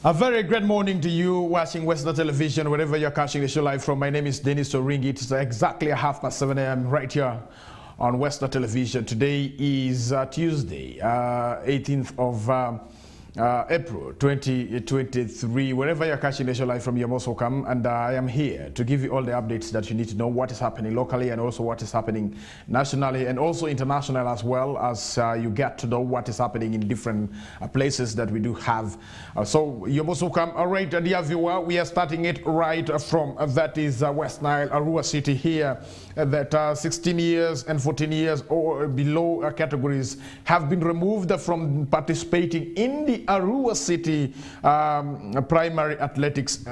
A very great morning to you watching Western Television, wherever you're catching the show live from. My name is Denis. It's exactly 7:30 a.m. right here on Western Television. Today is Tuesday, 18th of April 2023. Wherever you're catching the show live from, you're most welcome. And I am here to give you all the updates that you need to know, what is happening locally and also what is happening nationally and also international, as well as you get to know what is happening in different places that we do have. So you're most welcome. All right, dear viewer, we are starting it right from that is West Nile, Arua City here, that 16 years and 14 years or below categories have been removed from participating in the Arua City primary athletics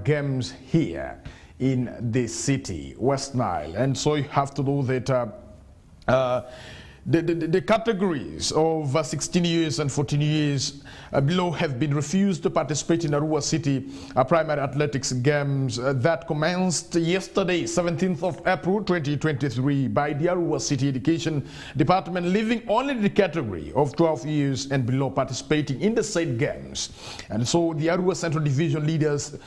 games here in this city, West Nile. And so you have to know that the categories of 16 years and 14 years below have been refused to participate in Arua City primary athletics games that commenced yesterday, 17th of April 2023, by the Arua City Education Department, leaving only the category of 12 years and below participating in the said games. And so the Arua Central Division leaders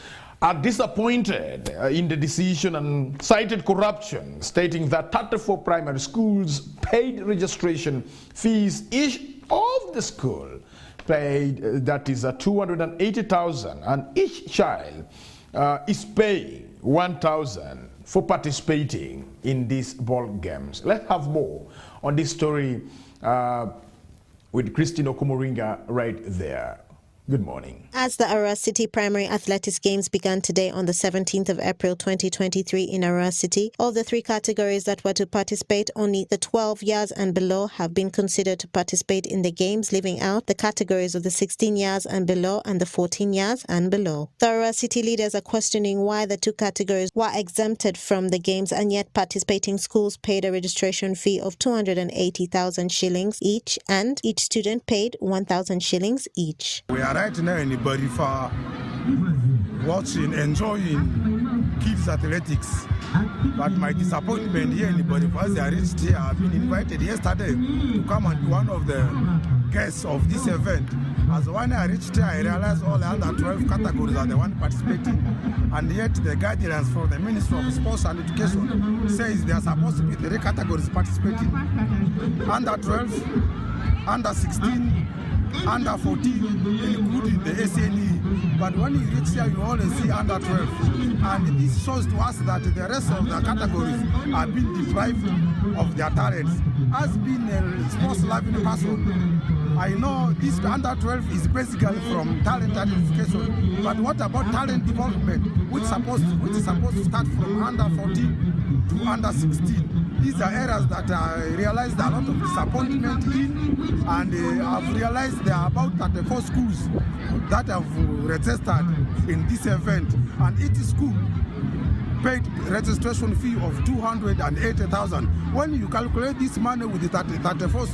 are disappointed in the decision and cited corruption, stating that 34 primary schools paid registration fees. Each of the school paid, that is 280,000, and each child is paying 1,000 for participating in these ball games. Let's have more on this story with Christine Kokoliriko right there. Good morning. As the Arua City Primary Athletics Games began today on the 17th of April 2023 in Arua City, of the three categories that were to participate, only the 12 years and below have been considered to participate in the games, leaving out the categories of the 16 years and below and the 14 years and below. The Arua City leaders are questioning why the two categories were exempted from the games and yet participating schools paid a registration fee of 280,000 shillings each, and each student paid 1,000 shillings each. We are right now anybody for watching, enjoying kids athletics. But my disappointment here, anybody for us, I reached here. I've been invited yesterday to come and be one of the guests of this event. As when I reached here, I realized all the under 12 categories are the one participating. And yet the guidelines from the Ministry of Sports and Education says there are supposed to be 3 categories participating. Under 12, under 16, under 14, including the SNE. But when you reach here, you only see under 12. And this shows to us that the rest of the categories are being deprived of their talents. As being a sports-loving person, I know this under 12 is basically from talent identification. But what about talent development, which is supposed to start from under 14 to under 16? These are areas that I realized a lot of disappointment in, and I've realized there are about 34 schools that have registered in this event, and each school paid registration fee of 280,000. When you calculate this money with the 34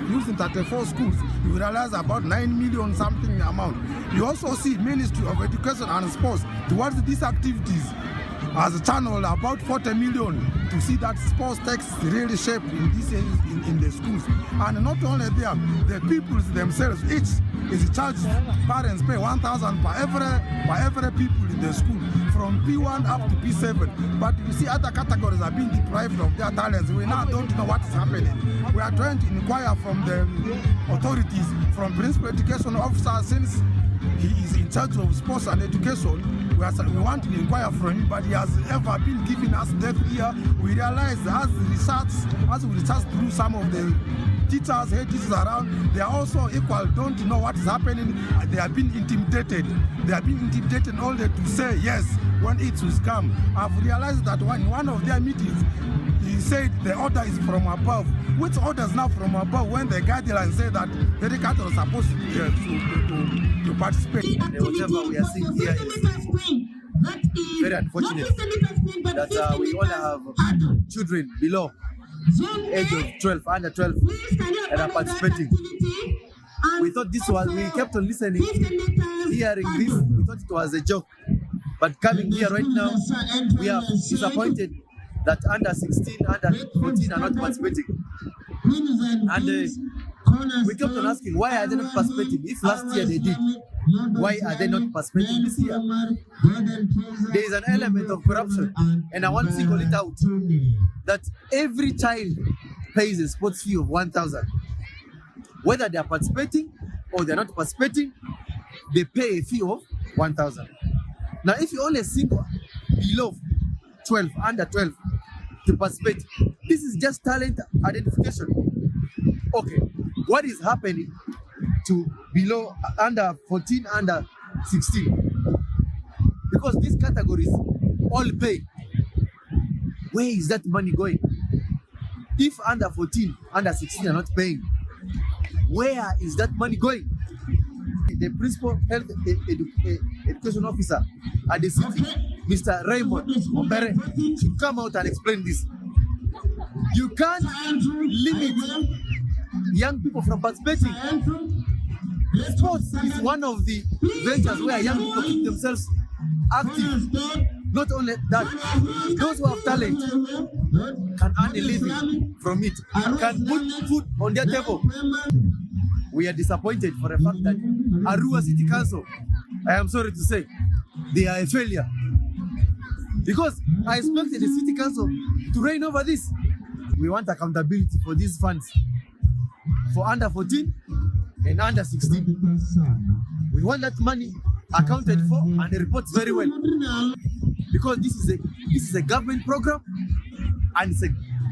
using 34 schools, you realize about 9 million something amount. You also see Ministry of Education and Sports towards these activities as a channel about 40 million to see that sports takes really shape in these in the schools. And not only there, the pupils themselves, each is charged, parents pay 1,000 per every people in the school, from P1 up to P7. But you see other categories are being deprived of their talents. We now don't know what is happening. We are trying to inquire from the authorities, from Principal Education Officer, since he is in charge of sports and education. We want to inquire from him, but he has ever been giving us that here. We realize as we research through some of the teachers, head teachers around, they are also equal, don't know what is happening. They have been intimidated. They have been intimidated only to say yes when it will come. I've realized that in one of their meetings, he said the order is from above. Which order is now from above when the guidelines say that the cattle are supposed to participate? Whatever we are seeing here is very unfortunate that we only have children below age of 12, under 12, and are participating. We thought this was, we kept on listening, hearing this, we thought it was a joke. But coming here right now, we are disappointed that under 16, under 14 are not participating. And we kept on asking, why are they not participating? If last year they did, why are they not participating this year? There is an element of corruption, and I want to single it out, that every child pays a sports fee of 1,000. Whether they are participating or they are not participating, they pay a fee of 1,000. Now, if you only single below 12, under 12 to participate, this is just talent identification. Okay, what is happening to below, under 14, under 16? Because these categories all pay. Where is that money going? If under 14, under 16 are not paying, where is that money going? The principal health education officer at the city, Mr. Raymond Ombere, should come out and explain this. You can't limit young people from participating. Sports is one of the ventures where young people keep themselves active. Not only that, those who have talent can earn a living from it, can put food on their table. We are disappointed for the fact that Arua City Council, I am sorry to say, they are a failure. Because I expected the City Council to reign over this. We want accountability for these funds for under 14 and under 16. We want that money accounted for and the reports very well. Because this is a government program and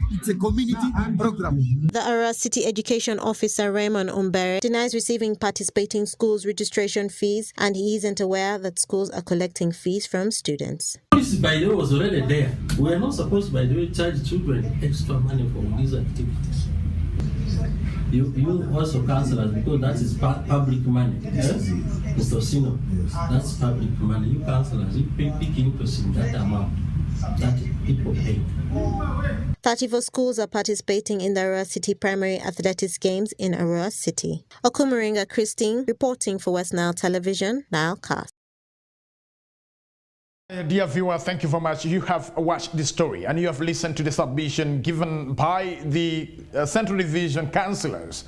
it's a community program. The Arua City Education Officer Raymond Ombere denies receiving participating schools registration fees, and he isn't aware that schools are collecting fees from students. Policy, by the way, was already there. We are not supposed, by the way, charge children extra money for these activities. You also councillors, because that is public money. Yes? Mr. Sino, that's public money. You councillors, you pay big interest in that amount that people pay. 34 schools are participating in the Arua City Primary Athletics Games in Arua City. Kokoliriko Christine reporting for West Nile Television, Nilecast. Dear viewer, thank you very much. You have watched this story and you have listened to the submission given by the Central Division councillors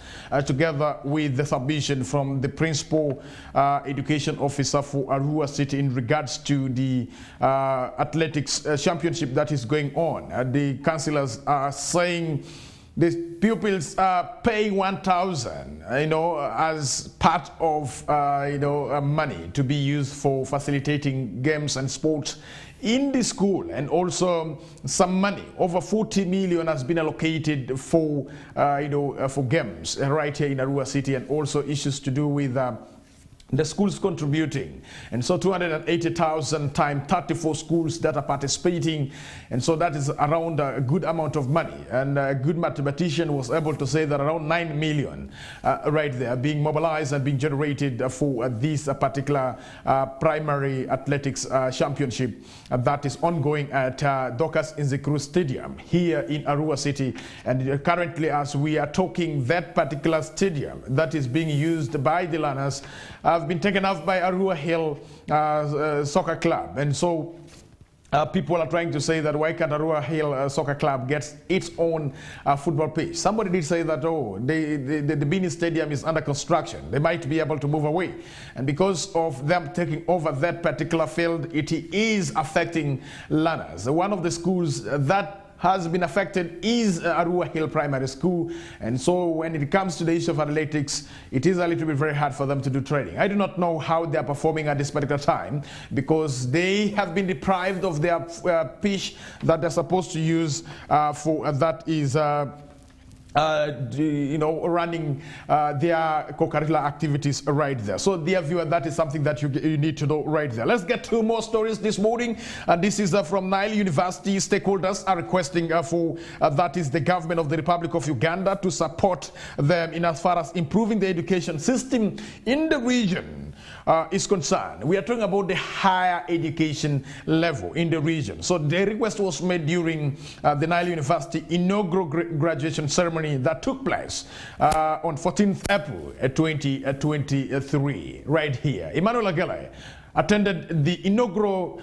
together with the submission from the Principal Education Officer for Arua City in regards to the athletics championship that is going on. The councillors are saying the pupils are paying 1,000, as part of, money to be used for facilitating games and sports in the school, and also some money over 40 million has been allocated for, for games right here in Arua City, and also issues to do with the schools contributing. And so 280,000 times 34 schools that are participating, and so that is around a good amount of money. And a good mathematician was able to say that around 9 million right there being mobilized and being generated for this particular primary athletics championship that is ongoing at Docas Inzikru Stadium here in Arua City. And currently, as we are talking, that particular stadium that is being used by the learners have been taken off by Arua Hill Soccer Club. And so people are trying to say that why can't Arua Hill Soccer Club get its own football pitch? Somebody did say that, the Bini Stadium is under construction. They might be able to move away. And because of them taking over that particular field, it is affecting learners. One of the schools that has been affected is Arua Hill Primary School, and so when it comes to the issue of athletics, it is a little bit very hard for them to do training. I do not know how they are performing at this particular time, because they have been deprived of their pitch that they're supposed to use for that is running their co-curricular activities right there. So dear viewer, that is something that you need to know right there. Let's get two more stories this morning. This is from Nile University. Stakeholders are requesting for that is the government of the Republic of Uganda to support them in as far as improving the education system in the region is concerned. We are talking about the higher education level in the region. So the request was made during the Nile University inaugural graduation ceremony that took place on 14th April 2023 right here. Emmanuel Agele attended the inaugural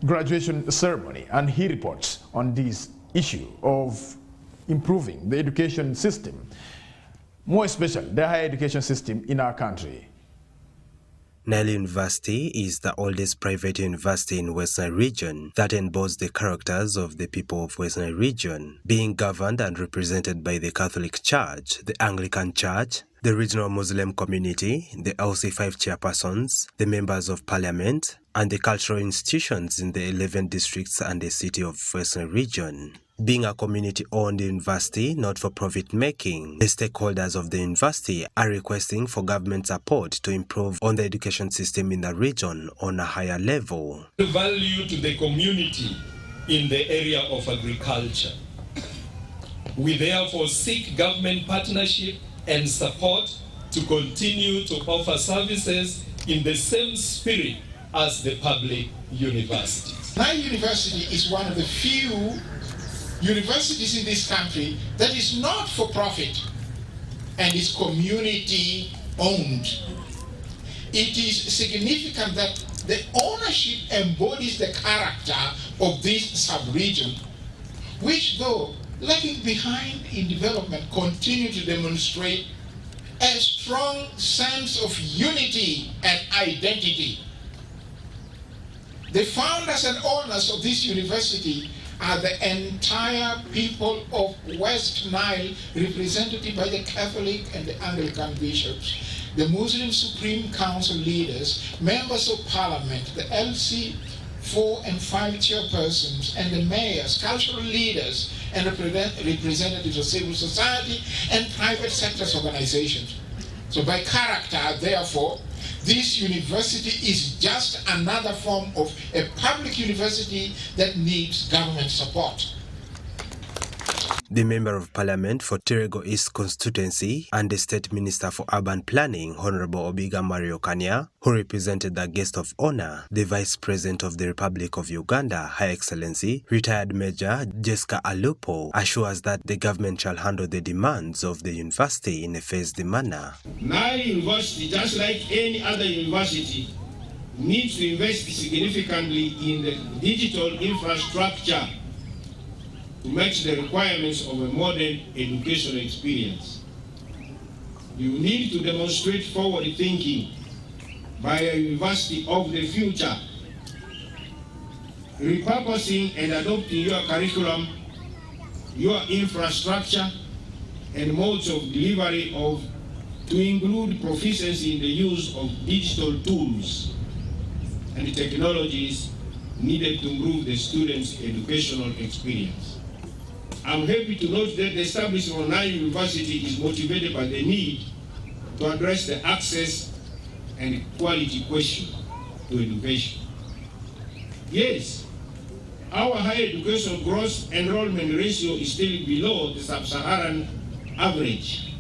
graduation ceremony, and he reports on this issue of improving the education system. more especially the higher education system in our country. Nile University is the oldest private university in Western Region that embodies the characters of the people of Western Region, being governed and represented by the Catholic Church, the Anglican Church, the regional Muslim community, the LC5 chairpersons, the members of parliament, and the cultural institutions in the 11 districts and the city of Western Region. Being a community-owned university, not for profit making, the stakeholders of the university are requesting for government support to improve on the education system in the region on a higher level. Value to the community in the area of agriculture. We therefore seek government partnership and support to continue to offer services in the same spirit as the public universities. Nile University is one of the few universities in this country that is not for profit and is community owned. It is significant that the ownership embodies the character of this sub-region, which, though lagging behind in development, continue to demonstrate a strong sense of unity and identity. The founders and owners of this university are the entire people of West Nile, represented by the Catholic and the Anglican bishops, the Muslim Supreme Council leaders, members of parliament, the LC4 and 5 chairpersons, and the mayors, cultural leaders, and representatives of civil society and private sector organizations. So by character, therefore, this university is just another form of a public university that needs government support. The Member of Parliament for Terego East constituency and the State Minister for Urban Planning, Honorable Obiga Mario Kanya, who represented the guest of honor, the Vice President of the Republic of Uganda, Her Excellency, retired Major Jessica Alupo, assures that the government shall handle the demands of the university in a phased manner. Nile University, just like any other university, needs to invest significantly in the digital infrastructure to match the requirements of a modern educational experience. You need to demonstrate forward thinking by a university of the future, repurposing and adopting your curriculum, your infrastructure, and modes of delivery to include proficiency in the use of digital tools and technologies needed to improve the students' educational experience. I'm happy to note that the establishment of Nile University is motivated by the need to address the access and quality question to education. Yes, our higher education gross enrollment ratio is still below the sub-Saharan average.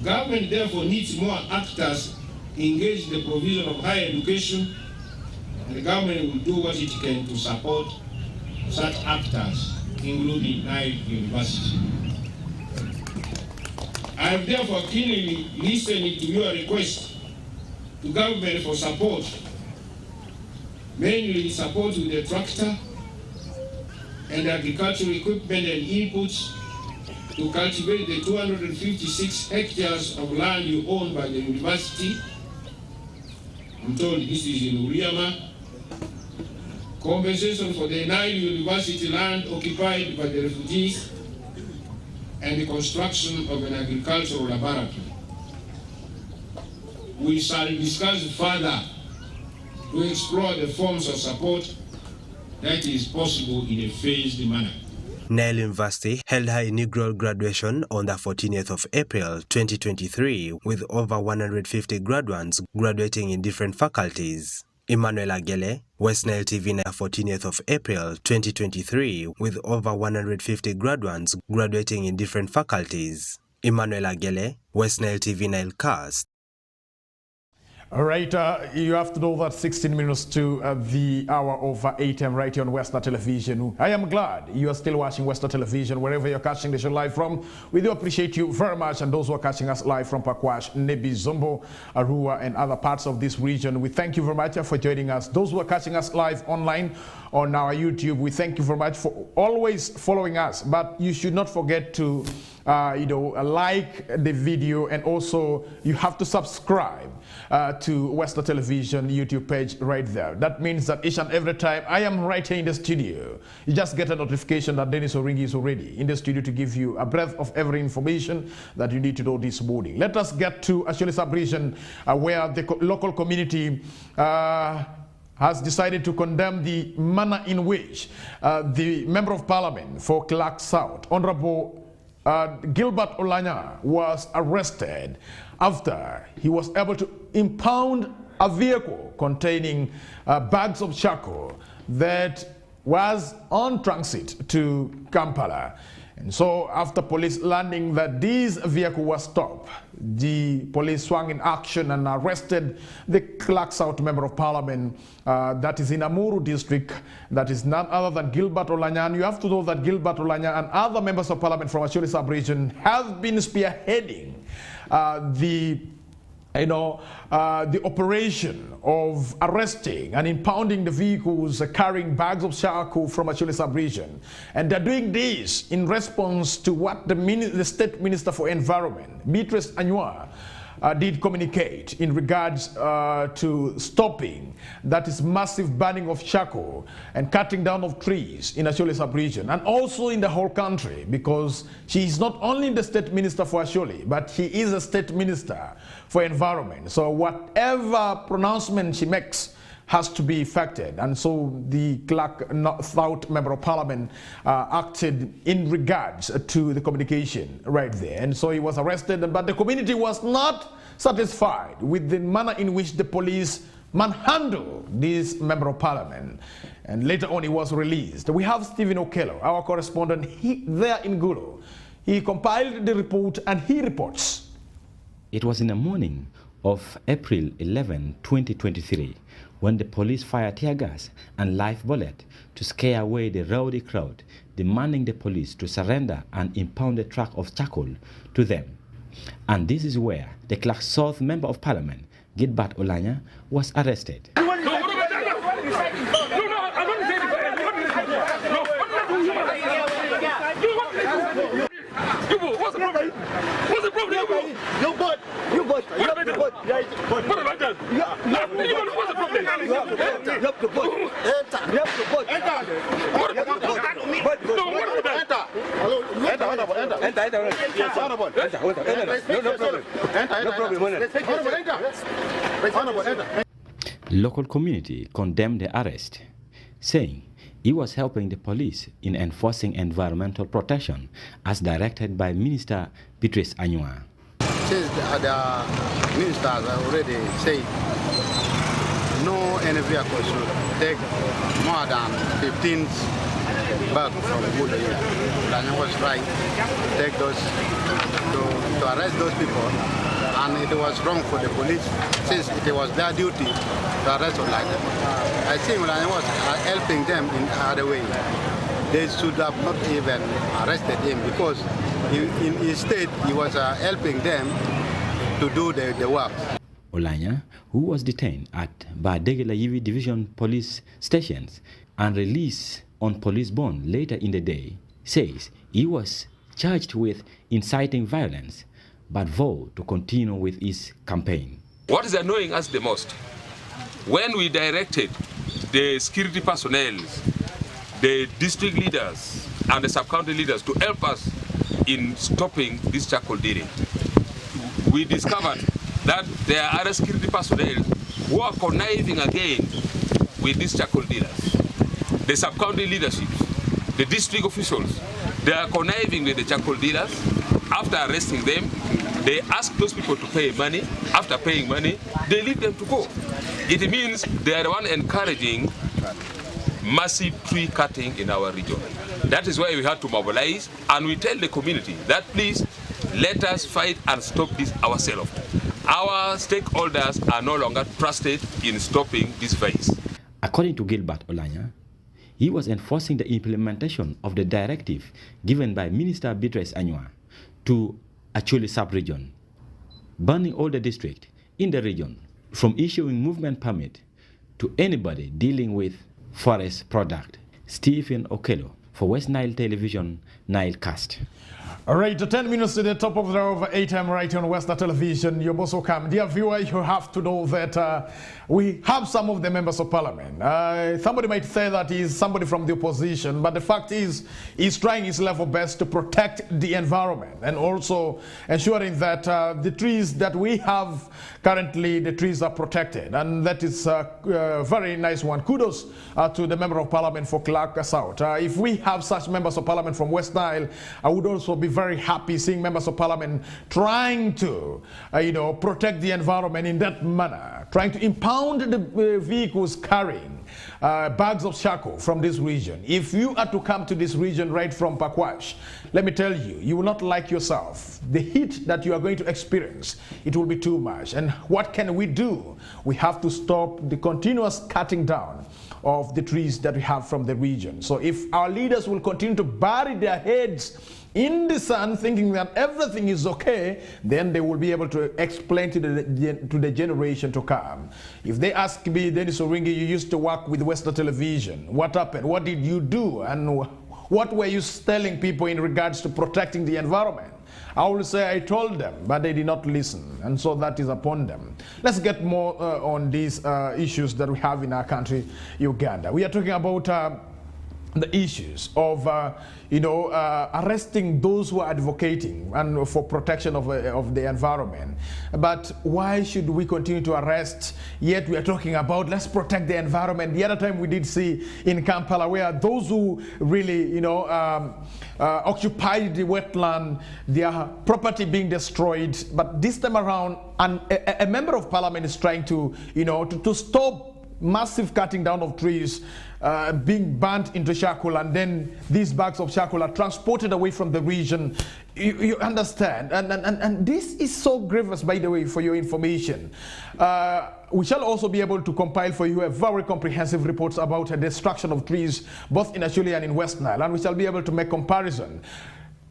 Government therefore needs more actors engaged in the provision of higher education, and the government will do what it can to support such actors, including Nile University. I have therefore keenly listened to your request to government for support, mainly support with the tractor and agricultural equipment and inputs to cultivate the 256 hectares of land you own by the university. I'm told this is in Uriama. Compensation for the Nile University land occupied by the refugees, and the construction of an agricultural laboratory. We shall discuss further to explore the forms of support that is possible in a phased manner. Nile University held her inaugural graduation on the 14th of April 2023 with over 150 graduates graduating in different faculties. Emmanuel Agele, West Nile TV, 14th of April 2023 with over 150 graduates graduating in different faculties. Emmanuel Agele, West Nile TV Nilecast. All right, you have to know that 16 minutes to the hour of 8 a.m. right here on Western Television. I am glad you are still watching Western Television wherever you're catching the show live from. We do appreciate you very much, and those who are catching us live from Pakwash, Nebi, Zombo, Arua, and other parts of this region. We thank you very much for joining us. Those who are catching us live online on our YouTube, we thank you very much for always following us. But you should not forget to like the video, and also you have to subscribe to West Nile Television YouTube page right there. That means that each and every time I am right here in the studio, you just get a notification that Denis Oringi is already in the studio to give you a breath of every information that you need to know this morning. Let us get to Acholi sub-region where the local community has decided to condemn the manner in which the Member of Parliament for Clark South, Honorable Gilbert Olanya, was arrested after he was able to impound a vehicle containing bags of charcoal that was on transit to Kampala. And so after police learning that this vehicle was stopped, the police swung in action and arrested the Clark South Member of Parliament that is in Amuru district, that is none other than Gilbert Olanya. And you have to know that Gilbert Olanya and other members of Parliament from Acholi sub-region have been spearheading the operation of arresting and impounding the vehicles carrying bags of charcoal from Acholi sub-region. And they're doing this in response to what the State Minister for Environment, Beatrice Anywa, did communicate in regards to stopping that is massive burning of charcoal and cutting down of trees in Acholi sub-region, and also in the whole country, because she is not only the State Minister for Acholi, but he is a State Minister for Environment. So whatever pronouncement she makes has to be effected. And so the Clark South Member of Parliament acted in regards to the communication right there. And so he was arrested, but the community was not satisfied with the manner in which the police manhandled this Member of Parliament. And later on he was released. We have Stephen Okello, our correspondent there in Gulu. He compiled the report and he reports. It was in the morning of April 11, 2023, when the police fired tear gas and live bullet to scare away the rowdy crowd, demanding the police to surrender and impound a truck of charcoal to them. And this is where the Clark South Member of Parliament, Gilbert Olanya, was arrested. What's the problem? You bought. What about that? What's the problem? You have to vote. Local community condemned the arrest, saying he was helping the police in enforcing environmental protection as directed by Minister Beatrice Anywa. Since the ministers already said no any vehicle should take more than 15 bags from wood. Anywa was right to take those, to arrest those people, and it was wrong for the police since it was their duty to arrest them like that. I think Anywa was helping them in other way. They should have not even arrested him because in his state he was helping them to do the work. Olanya, who was detained at Badegela Yivi Division police stations and released on police bond later in the day, says he was charged with inciting violence but vowed to continue with his campaign. What is annoying us the most, when we directed the security personnel, the district leaders and the sub-county leaders to help us in stopping this charcoal dealing, we discovered that there are other security personnel who are conniving again with these charcoal dealers. The sub-county leadership, the district officials, they are conniving with the charcoal dealers. After arresting them, they ask those people to pay money. After paying money, they leave them to go. It means they are the one encouraging massive tree cutting in our region. That is why we had to mobilize, and we tell the community that please let us fight and stop this ourselves. Our stakeholders are no longer trusted in stopping this vice. According to Gilbert Olanya, he was enforcing the implementation of the directive given by Minister Beatrice Anywa to Acholi sub-region, banning all the districts in the region from issuing movement permit to anybody dealing with forest product. Stephen Okello for West Nile Television, Nilecast. All right, 10 minutes to the top of the hour of 8 a.m. right on Western Television. You're most welcome. Dear viewer, you have to know that we have some of the members of parliament. Somebody might say that he's somebody from the opposition, but the fact is he's trying his level best to protect the environment and also ensuring that the trees that we have currently, the trees are protected. And that is a very nice one. Kudos to the member of parliament for Clark South. If we have such members of parliament from West Nile, I would also be very happy seeing members of parliament trying to, protect the environment in that manner, trying to impound the vehicles carrying bags of charcoal from this region. If you are to come to this region right from Pakwash, let me tell you, you will not like yourself. The heat that you are going to experience, it will be too much. And what can we do? We have to stop the continuous cutting down of the trees that we have from the region. So if our leaders will continue to bury their heads in the sun thinking that everything is okay, then they will be able to explain to the generation to come. If they ask me, Denis Oringi, you used to work with Western Television. What happened? What did you do? And what were you telling people in regards to protecting the environment? I will say I told them, but they did not listen, and so that is upon them. Let's get more on these issues that we have in our country, Uganda. We are talking about the issues of arresting those who are advocating and for protection of the environment. But why should we continue to arrest, yet we are talking about let's protect the environment? The other time we did see in Kampala where those who really occupied the wetland, their property being destroyed, but this time around a member of parliament is trying to to stop massive cutting down of trees being burnt into charcoal, and then these bags of charcoal are transported away from the region. You understand? And this is so grievous, by the way, for your information. We shall also be able to compile for you a very comprehensive report about the destruction of trees both in Acholi and in West Nile, and we shall be able to make comparison.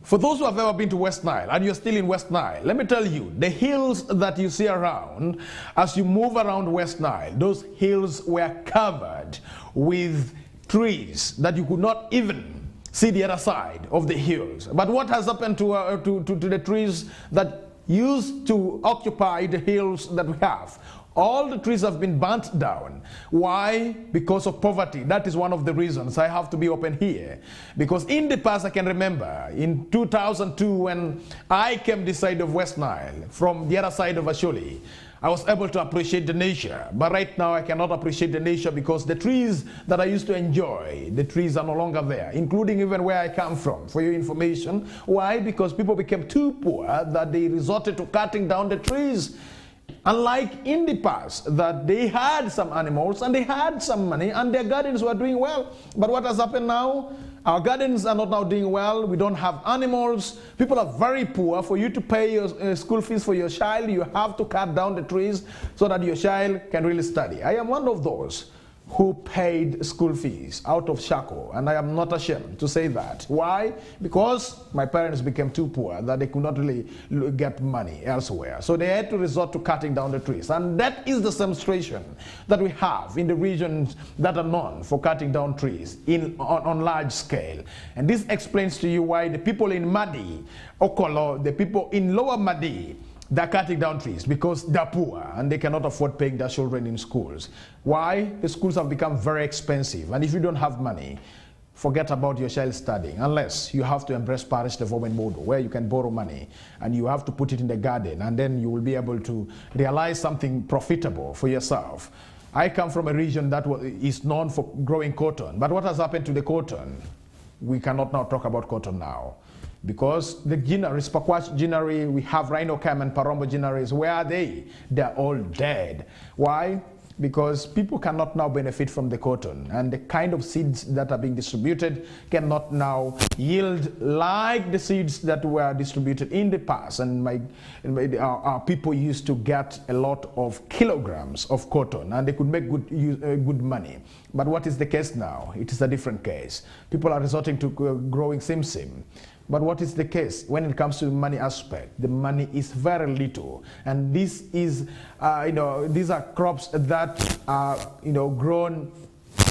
For those who have ever been to West Nile, and you're still in West Nile, let me tell you, the hills that you see around, as you move around West Nile, those hills were covered with trees that you could not even see the other side of the hills. But what has happened to the trees that used to occupy the hills that we have? All the trees have been burnt down. Why? Because of poverty. That is one of the reasons. I have to be open here. Because in the past, I can remember, in 2002, when I came this side of West Nile, from the other side of Acholi, I was able to appreciate the nature. But right now, I cannot appreciate the nature because the trees that I used to enjoy, the trees are no longer there, including even where I come from, for your information. Why? Because people became too poor that they resorted to cutting down the trees. Unlike in the past, that they had some animals and they had some money and their gardens were doing well. But what has happened now? Our gardens are not now doing well. We don't have animals. People are very poor. For you to pay your school fees for your child, you have to cut down the trees so that your child can really study. I am one of those who paid school fees out of charcoal, and I am not ashamed to say that. Why? Because my parents became too poor that they could not really get money elsewhere. So they had to resort to cutting down the trees. And that is the same situation that we have in the regions that are known for cutting down trees on large scale. And this explains to you why the people in Madi, Okolo, the people in Lower Madi, they're cutting down trees because they're poor and they cannot afford paying their children in schools. Why? The schools have become very expensive, and if you don't have money, forget about your child studying, unless you have to embrace parish development model where you can borrow money and you have to put it in the garden, and then you will be able to realize something profitable for yourself. I come from a region that is known for growing cotton, but what has happened to the cotton? We cannot now talk about cotton now. Because the Ginaris, Pakwash Ginari, we have Rhino Cam and Parombo Ginaris, where are they? They're all dead. Why? Because people cannot now benefit from the cotton, and the kind of seeds that are being distributed cannot now yield like the seeds that were distributed in the past. And our people used to get a lot of kilograms of cotton, and they could make good money. But what is the case now? It is a different case. People are resorting to growing simsim. But what is the case when it comes to the money aspect? The money is very little, and this is, these are crops that are, grown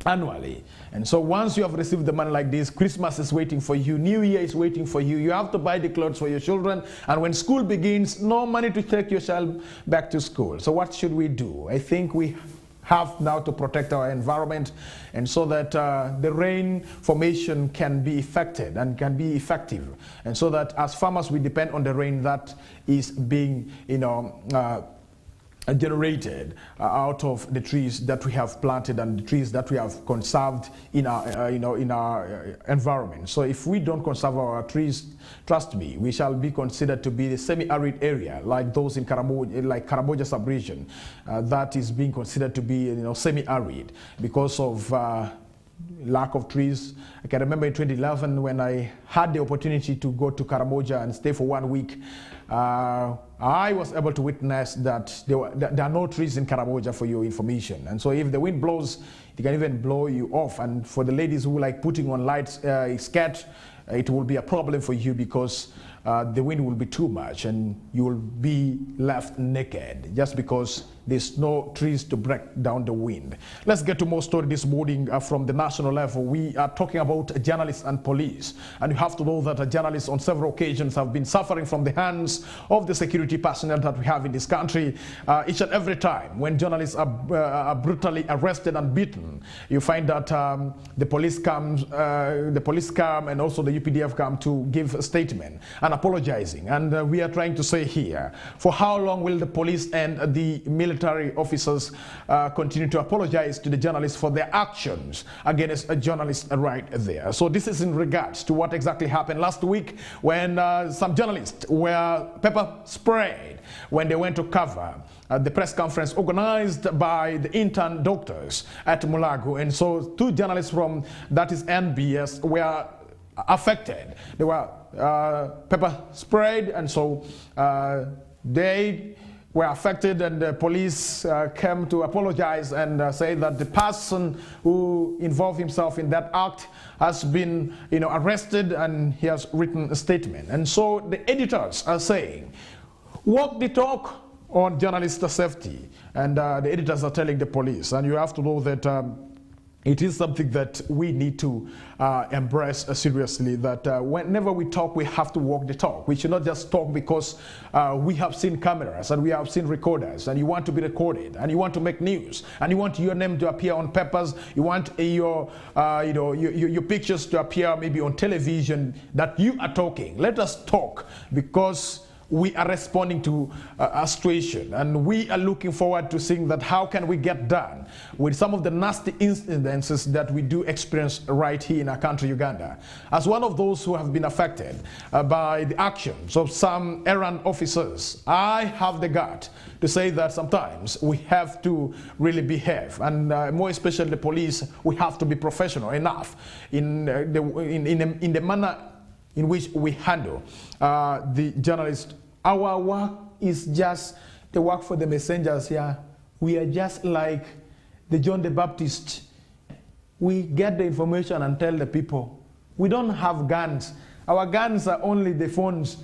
annually. And so once you have received the money like this, Christmas is waiting for you, New Year is waiting for you, you have to buy the clothes for your children, and when school begins, no money to take your child back to school. So what should we do? I think we have now to protect our environment, and so that the rain formation can be effected and can be effective, and so that as farmers we depend on the rain that is being generated out of the trees that we have planted and the trees that we have conserved in our in our environment. So if we don't conserve our trees, trust me, we shall be considered to be the semi-arid area like those in Karamoja sub-region that is being considered to be semi-arid because of lack of trees. I can remember in 2011 when I had the opportunity to go to Karamoja and stay for 1 week. I was able to witness that there are no trees in Karamoja, for your information. And so if the wind blows, it can even blow you off. And for the ladies who like putting on light skirt, it will be a problem for you because the wind will be too much and you will be left naked just because there's no trees to break down the wind. Let's get to more story this morning from the national level. We are talking about journalists and police, and you have to know that journalists on several occasions have been suffering from the hands of the security personnel that we have in this country. Each and every time when journalists are brutally arrested and beaten, you find that the police come and also the UPDF come to give a statement and apologizing. And we are trying to say here, for how long will the police and the military officers continue to apologize to the journalists for their actions against a journalist right there? So this is in regards to what exactly happened last week when some journalists were pepper sprayed when they went to cover the press conference organized by the intern doctors at Mulago. And so 2 journalists from, that is NBS, were affected. They were pepper sprayed, and so they were affected, and the police came to apologize and say that the person who involved himself in that act has been arrested, and he has written a statement. And so the editors are saying, walk the talk on journalist safety, and the editors are telling the police, and you have to know that it is something that we need to embrace seriously, that whenever we talk, we have to walk the talk. We should not just talk because we have seen cameras and we have seen recorders, and you want to be recorded, and you want to make news, and you want your name to appear on papers, you want your pictures to appear maybe on television, that you are talking. Let us talk because we are responding to a situation, and we are looking forward to seeing that how can we get done with some of the nasty incidences that we do experience right here in our country, Uganda. As one of those who have been affected by the actions of some errand officers, I have the gut to say that sometimes we have to really behave, and more especially the police, we have to be professional enough in the manner in which we handle the journalists. Our work is just the work for the messengers here. We are just like the John the Baptist. We get the information and tell the people. We don't have guns. Our guns are only the phones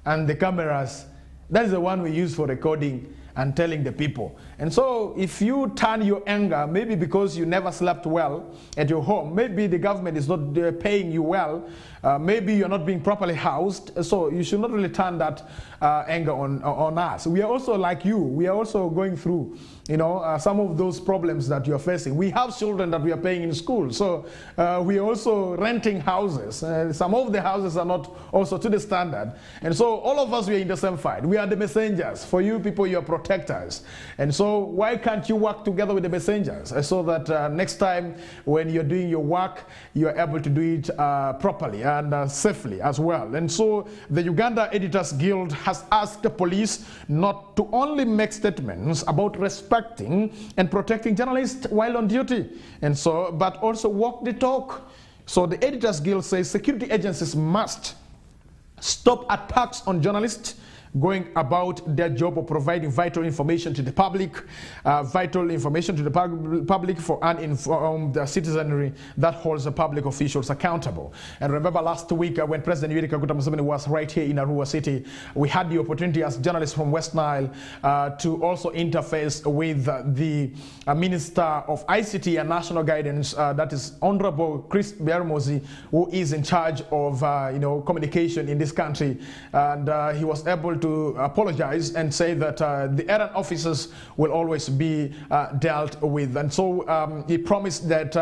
and the cameras. That is the one we use for recording and telling the people. And so if you turn your anger, maybe because you never slept well at your home, maybe the government is not paying you well, maybe you're not being properly housed, so you should not really turn that anger on us. We are also like you. We are also going through some of those problems that you're facing. We have children that we are paying in school, so we are also renting houses. Some of the houses are not also to the standard, and so all of us, we are in the same fight. We are the messengers. For you people, you are protectors. And so why can't you work together with the messengers so that next time when you're doing your work, you are able to do it properly and safely as well? And so the Uganda Editors Guild has asked the police not to only make statements about respecting and protecting journalists while on duty, and so, but also walk the talk. So the Editors Guild says security agencies must stop attacks on journalists going about their job of providing vital information to the public, public for uninformed citizenry that holds the public officials accountable. And remember last week when President Yoweri Kaguta Museveni was right here in Arua City, we had the opportunity as journalists from West Nile to also interface with the Minister of ICT and National Guidance, that is Honorable Chris Bermozi, who is in charge of communication in this country. And he was able to apologize and say that the errand officers will always be dealt with. And so he promised that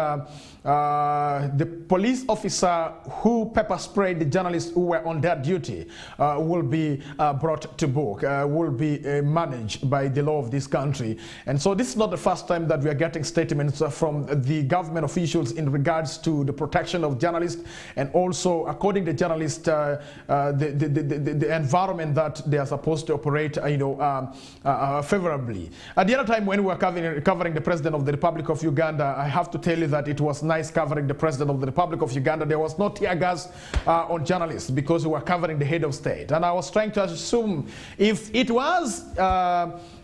the police officer who pepper sprayed the journalists who were on their duty will be brought to book, will be managed by the law of this country. And so this is not the first time that we are getting statements from the government officials in regards to the protection of journalists, and also, according to journalists, the environment that they are supposed to operate favorably. At the other time when we were covering the President of the Republic of Uganda, I have to tell you that it was nice covering the President of the Republic of Uganda. There was no tear gas on journalists because we were covering the head of state. And I was trying to assume if it was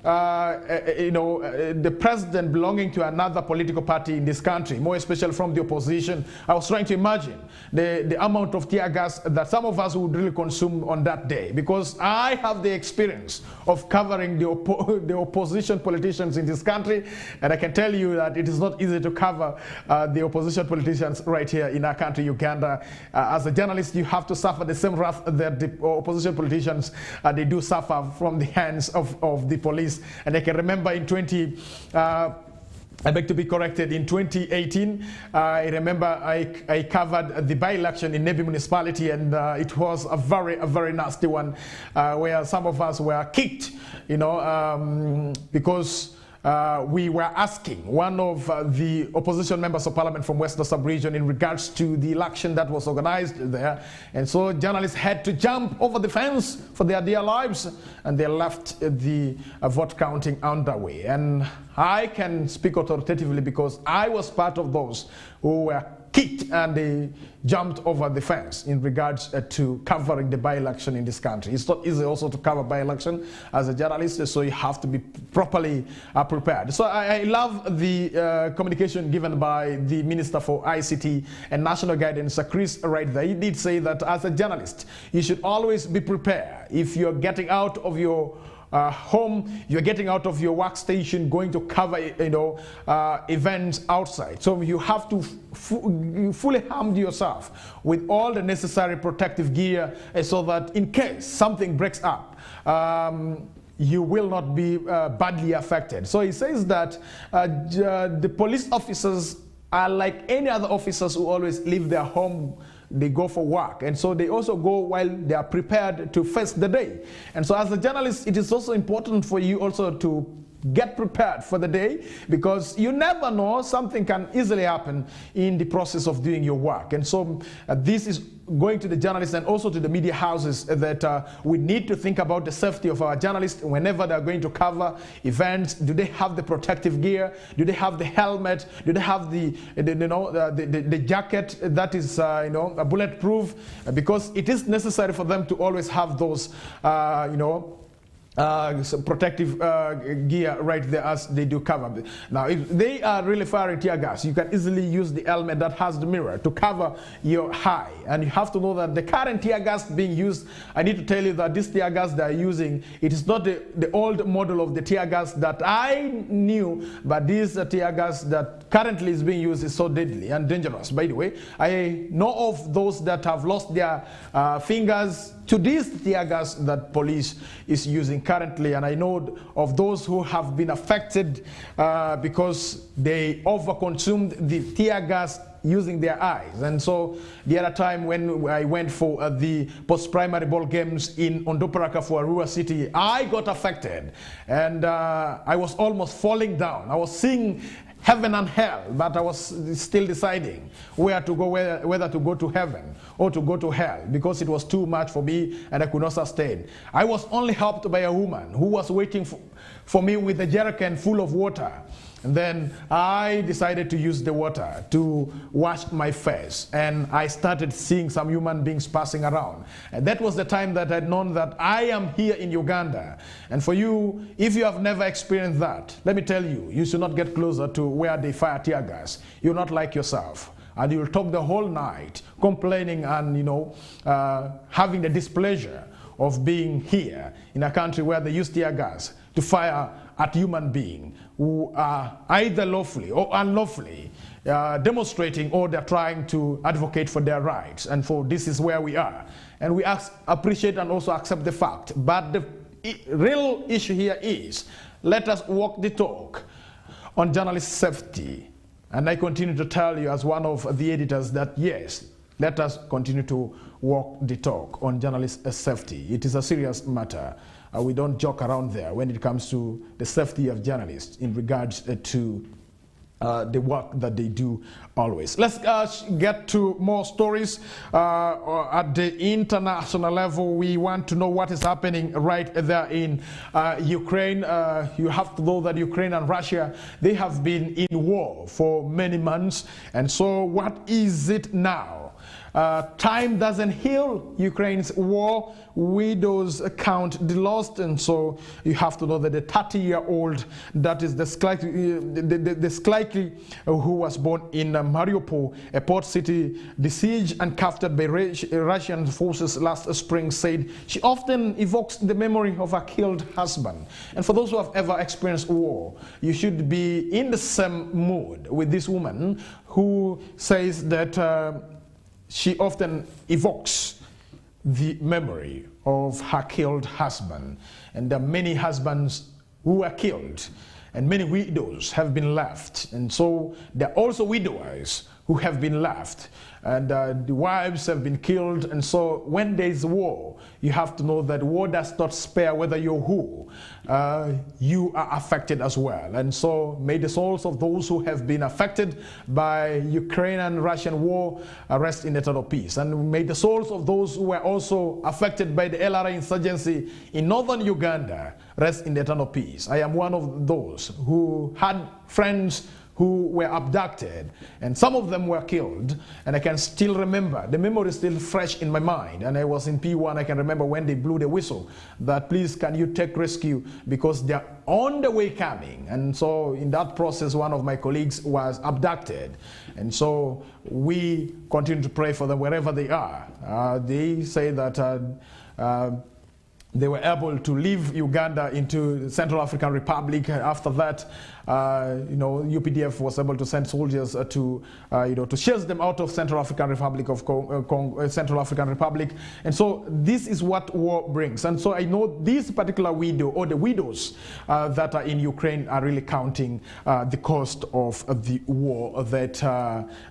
the president belonging to another political party in this country, more especially from the opposition, I was trying to imagine the amount of tear gas that some of us would really consume on that day, because I have the experience of covering the opposition politicians in this country, and I can tell you that it is not easy to cover the opposition politicians right here in our country, Uganda. As a journalist, you have to suffer the same wrath that the opposition politicians they do suffer from the hands of the police. And I can remember in I beg to be corrected, in 2018, I remember I covered the by-election in Nebi municipality, and it was a very nasty one, where some of us were kicked, because we were asking one of the opposition members of parliament from Western Sub-Region in regards to the election that was organized there. And so journalists had to jump over the fence for their dear lives, and they left the vote counting underway. And I can speak authoritatively because I was part of those who were kicked and they jumped over the fence in regards to covering the by-election in this country. It's not easy also to cover by-election as a journalist, so you have to be properly prepared. So I love the communication given by the Minister for ICT and National Guidance, Chris, right there. He did say that as a journalist, you should always be prepared. If you're getting out of your home, you're getting out of your workstation, going to cover events outside. So you have to fully arm yourself with all the necessary protective gear so that in case something breaks up, you will not be badly affected. So he says that the police officers are like any other officers who always leave their home. They go for work, and so they also go while they are prepared to face the day. And so as a journalist, it is also important for you also to get prepared for the day, because you never know, something can easily happen in the process of doing your work. And so this is going to the journalists and also to the media houses that we need to think about the safety of our journalists whenever they're going to cover events. Do they have the protective gear? Do they have the helmet? Do they have the jacket that is bulletproof? Because it is necessary for them to always have those protective gear right there as they do cover. Now, if they are really firing tear gas, you can easily use the helmet that has the mirror to cover your eye. And you have to know that the current tear gas being used, I need to tell you that this tear gas they are using, it is not the old model of the tear gas that I knew, but this tear gas that currently is being used is so deadly and dangerous. By the way, I know of those that have lost their fingers to this tear gas that police is using currently, and I know of those who have been affected because they overconsumed the tear gas using their eyes. And so the other time when I went for the post-primary ball games in Ondoparaka for Arua City, I got affected, and I was almost falling down. I was seeing heaven and hell, but I was still deciding where to go, whether to go to heaven or to go to hell, because it was too much for me and I could not sustain. I was only helped by a woman who was waiting for me with a jerrycan full of water. And then I decided to use the water to wash my face, and I started seeing some human beings passing around. And that was the time that I'd known that I am here in Uganda. And for you, if you have never experienced that, let me tell you, you should not get closer to where they fire tear gas. You'll not like yourself. And you'll talk the whole night, complaining and, having the displeasure of being here in a country where they use tear gas to fire at human beings who are either lawfully or unlawfully demonstrating, or they're trying to advocate for their rights. And for this is where we are. And we appreciate and also accept the fact. But the real issue here is, let us walk the talk on journalist safety. And I continue to tell you as one of the editors that yes, let us continue to walk the talk on journalist safety. It is a serious matter. We don't joke around there when it comes to the safety of journalists in regards to the work that they do always. Let's get to more stories at the international level. We want to know what is happening right there in Ukraine. You have to know that Ukraine and Russia, they have been in war for many months. And so what is it now? Time doesn't heal Ukraine's war. Widows count the lost, and so you have to know that the 30-year-old, that is the Sklikely, who was born in Mariupol, a port city besieged and captured by Russian forces last spring, said she often evokes the memory of her killed husband. And for those who have ever experienced war, you should be in the same mood with this woman who says that she often evokes the memory of her killed husband. And there are many husbands who are killed, and many widows have been left. And so there are also widowers who have been left, and the wives have been killed. And so when there is war, you have to know that war does not spare whether you're who. You are affected as well. And so may the souls of those who have been affected by Ukrainian-Russian war rest in eternal peace. And may the souls of those who were also affected by the LRA insurgency in northern Uganda rest in eternal peace. I am one of those who had friends who were abducted, and some of them were killed, and I can still remember. The memory is still fresh in my mind, and I was in P1. I can remember when they blew the whistle that please can you take rescue because they're on the way coming. And so in that process, one of my colleagues was abducted, and so we continue to pray for them wherever they are. They say that they were able to leave Uganda into Central African Republic. After that, UPDF was able to send soldiers to chase them out of Central African Republic Central African Republic. And so this is what war brings. And so I know this particular widow, or the widows that are in Ukraine, are really counting the cost of the war that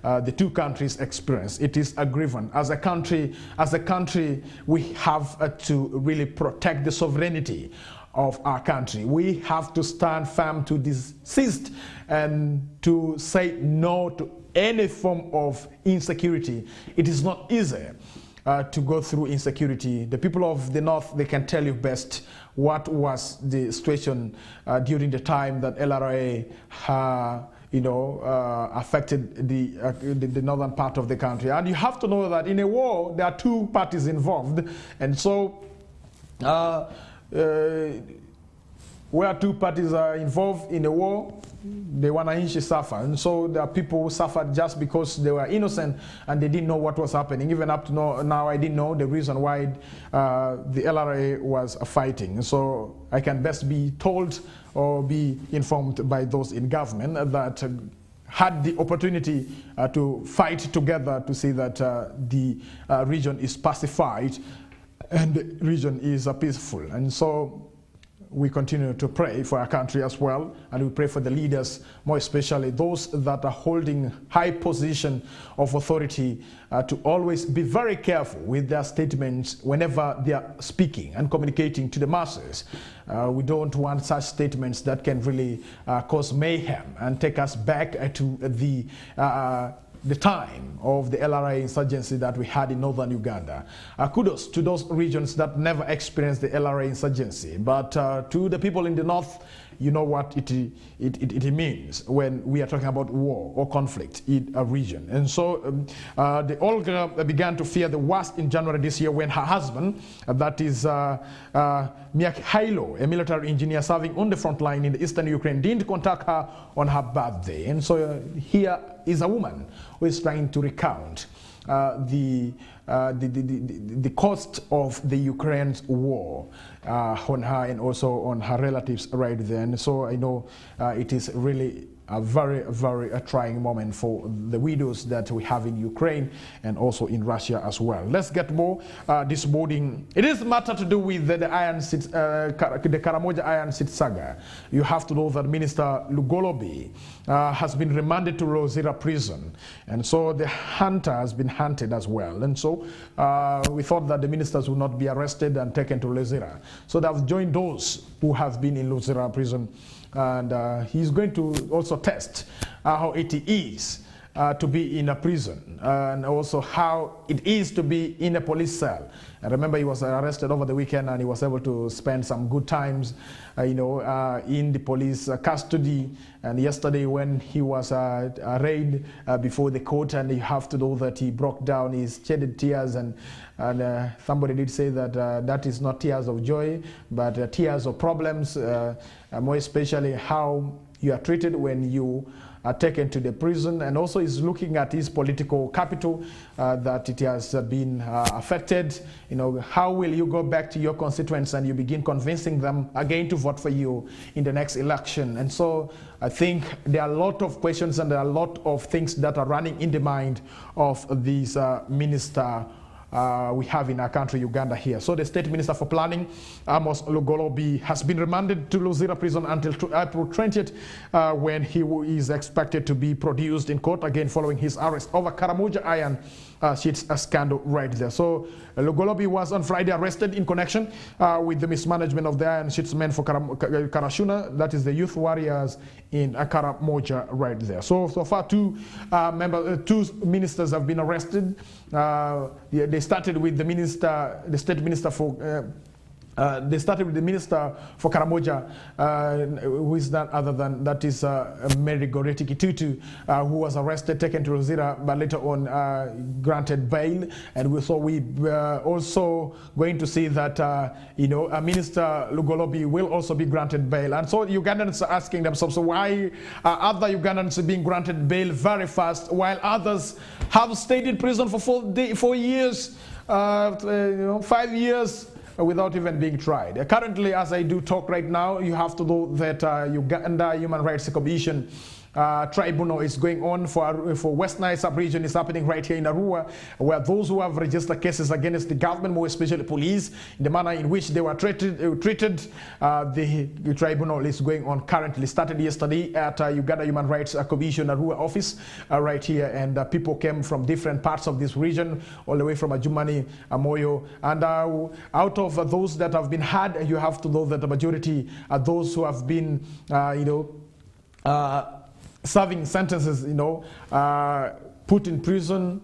the two countries experience. It is a grievance. As a country, we have to really protect the sovereignty of our country. We have to stand firm to desist and to say no to any form of insecurity. It is not easy to go through insecurity. The people of the North, they can tell you best what was the situation during the time that LRA affected the northern part of the country. And you have to know that in a war, there are two parties involved. And so where two parties are involved in a war, they want to suffer. And so there are people who suffered just because they were innocent and they didn't know what was happening. Even up to now, I didn't know the reason why the LRA was fighting. So I can best be told or be informed by those in government that had the opportunity to fight together to see that the region is pacified and the region is peaceful. And so we continue to pray for our country as well, and we pray for the leaders, more especially those that are holding high position of authority, to always be very careful with their statements whenever they are speaking and communicating to the masses. We don't want such statements that can really cause mayhem and take us back to the time of the LRA insurgency that we had in northern Uganda. Kudos to those regions that never experienced the LRA insurgency, but to the people in the north, you know what it means when we are talking about war or conflict in a region. And so the Olga began to fear the worst in January this year when her husband, that is Mikhailo, a military engineer serving on the front line in the eastern Ukraine, didn't contact her on her birthday. And so here is a woman who is trying to recount the cost of the Ukraine's war on her and also on her relatives right there. And so I know it is really a very, very trying moment for the widows that we have in Ukraine and also in Russia as well. Let's get more this morning. It is a matter to do with the Karamoja Iron Seat saga. You have to know that Minister Lugolobi has been remanded to Lozira prison, and so the hunter has been hunted as well. And so we thought that the ministers would not be arrested and taken to Lozira. So they have joined those who have been in Lozira prison. And he's going to also test how it is to be in a prison and also how it is to be in a police cell. And remember, he was arrested over the weekend and he was able to spend some good times, in the police custody. And yesterday when he was arraigned before the court, and you have to know that he broke down, he shedded tears, and somebody did say that that is not tears of joy, but tears of problems, more especially how you are treated when you are taken to the prison, and also is looking at his political capital, that it has been affected. How will you go back to your constituents and you begin convincing them again to vote for you in the next election? And so I think there are a lot of questions and there are a lot of things that are running in the mind of this minister we have in our country, Uganda here. So the State Minister for Planning, Amos Lugolobi, has been remanded to Luzira prison until April 20th, when he is expected to be produced in court again following his arrest over Karamoja Iron Sheets scandal right there. So Lugolobi was on Friday arrested in connection with the mismanagement of the Iron Sheets men for Karashuna, that is the youth warriors in Karamoja right there. So far two ministers have been arrested. They started with the State Minister for They started with the minister for Karamoja, who is none other than, that is Mary Goreti Kitutu, who was arrested, taken to Luzira, but later on granted bail. And we also going to see that, Minister Lugolobi will also be granted bail. And so Ugandans are asking themselves, so why are other Ugandans being granted bail very fast, while others have stayed in prison for 4 years, 5 years, without even being tried. Currently, as I do talk right now, you have to know that Uganda Human Rights Commission tribunal is going on for West Nile sub-region. Is happening right here in Arua, where those who have registered cases against the government, more especially police, in the manner in which they were treated, the tribunal is going on currently. Started yesterday at Uganda Human Rights Commission Arua office right here, and people came from different parts of this region, all the way from Ajumani, Moyo, and out of those that have been had, you have to know that the majority are those who have been, serving sentences, put in prison,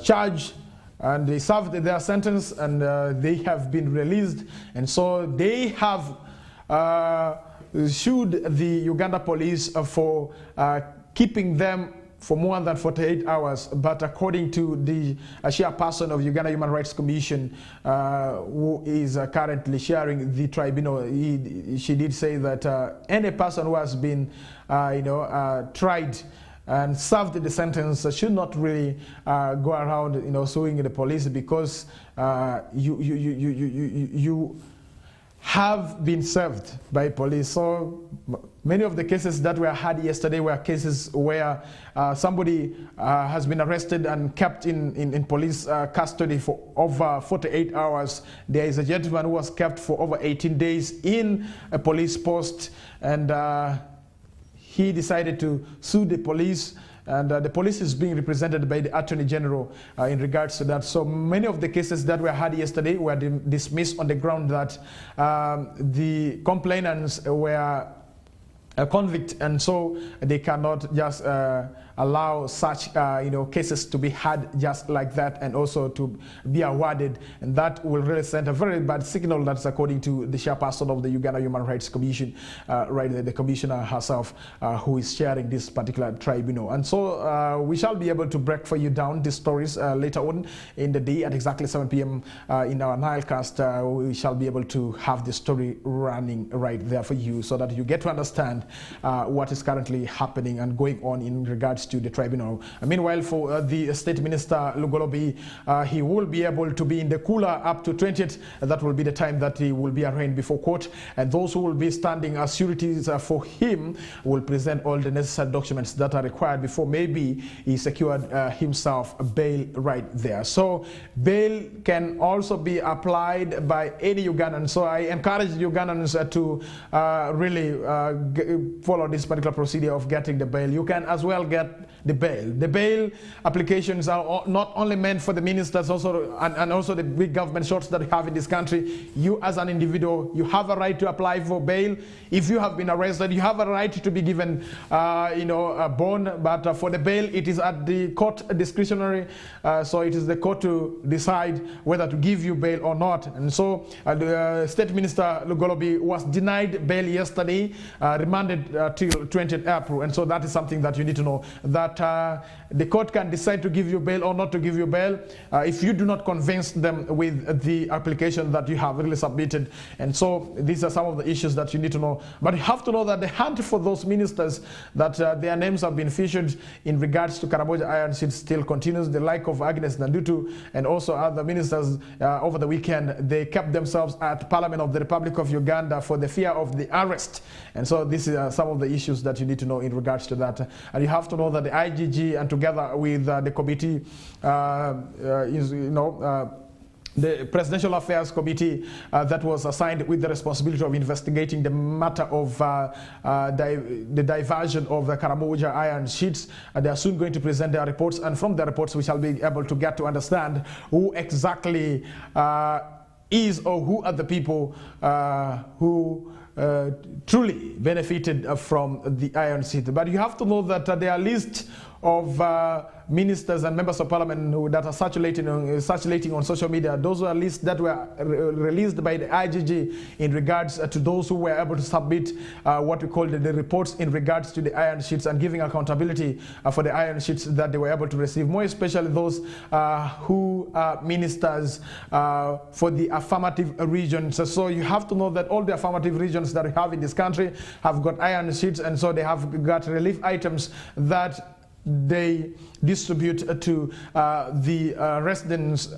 charged, and they served their sentence, and they have been released. And so they have sued the Uganda police for keeping them for more than 48 hours. But according to the chairperson of Uganda Human Rights Commission, who is currently chairing the tribunal, she did say that any person who has been tried and served the sentence should not really go around suing the police, because you have been served by police. So many of the cases that were had yesterday were cases where somebody has been arrested and kept in police custody for over 48 hours. There is a gentleman who was kept for over 18 days in a police post, and he decided to sue the police. And the police is being represented by the Attorney General in regards to that. So many of the cases that were had yesterday were dismissed on the ground that the complainants were a convict, and so they cannot just allow such cases to be had just like that, and also to be awarded, and that will really send a very bad signal. That's according to the chairperson of the Uganda Human Rights Commission, the commissioner herself, who is chairing this particular tribunal. And so we shall be able to break for you down these stories later on in the day at exactly 7 p.m. In our Nilecast. We shall be able to have the story running right there for you, so that you get to understand what is currently happening and going on in regards to the tribunal. Meanwhile, for the State Minister Lugolobi, he will be able to be in the cooler up to 20th. That will be the time that he will be arraigned before court, and those who will be standing as sureties for him will present all the necessary documents that are required before maybe he secured himself a bail right there. So bail can also be applied by any Ugandan. So I encourage Ugandans to really follow this particular procedure of getting the bail. You can as well get the bail. The bail applications are not only meant for the ministers, also and also the big government shots that we have in this country. You as an individual, you have a right to apply for bail. If you have been arrested, you have a right to be given a bond, but for the bail, it is at the court discretionary, so it is the court to decide whether to give you bail or not. And so the State Minister Lugolobi was denied bail yesterday, remanded till 20th April, and so that is something that you need to know, that the court can decide to give you bail or not to give you bail if you do not convince them with the application that you have really submitted. And so these are some of the issues that you need to know. But you have to know that the hunt for those ministers that their names have been featured in regards to Karamoja Iron Sheet still continues. The like of Agnes Nandutu and also other ministers over the weekend, they kept themselves at Parliament of the Republic of Uganda for the fear of the arrest. And so this is some of the issues that you need to know in regards to that. And you have to know that the IGG, and together with the committee, the Presidential Affairs Committee that was assigned with the responsibility of investigating the matter of the diversion of the Karamoja iron sheets. They are soon going to present their reports, and from their reports we shall be able to get to understand who exactly is, or who are the people who truly benefited from the iron sheet. But you have to know that there are lists of ministers and members of parliament that are circulating on social media. Those were lists that were released by the IGG in regards to those who were able to submit what we call the reports in regards to the iron sheets, and giving accountability for the iron sheets that they were able to receive, more especially those who are ministers for the affirmative regions. So you have to know that all the affirmative regions that we have in this country have got iron sheets, and so they have got relief items that they distribute to the residents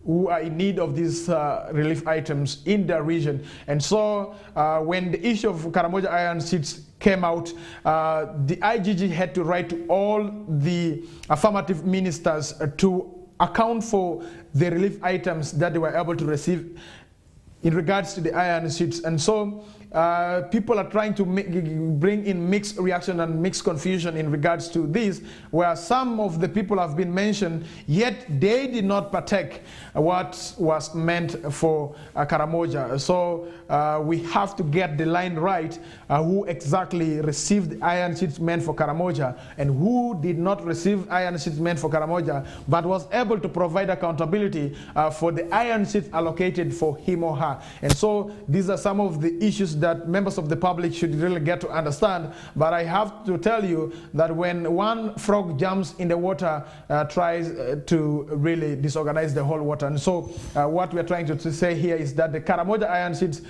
who are in need of these relief items in their region. And so when the issue of Karamoja iron sheets came out, the IGG had to write to all the affirmative ministers to account for the relief items that they were able to receive in regards to the iron sheets. And so people are trying to bring in mixed reaction and mixed confusion in regards to this, where some of the people have been mentioned, yet they did not partake what was meant for Karamoja. So we have to get the line right, who exactly received the iron sheets meant for Karamoja, and who did not receive iron sheets meant for Karamoja, but was able to provide accountability for the iron sheets allocated for him or her. And so these are some of the issues that members of the public should really get to understand. But I have to tell you that when one frog jumps in the water, tries to really disorganize the whole water. And so what we're trying to say here is that the Karamoja iron sheets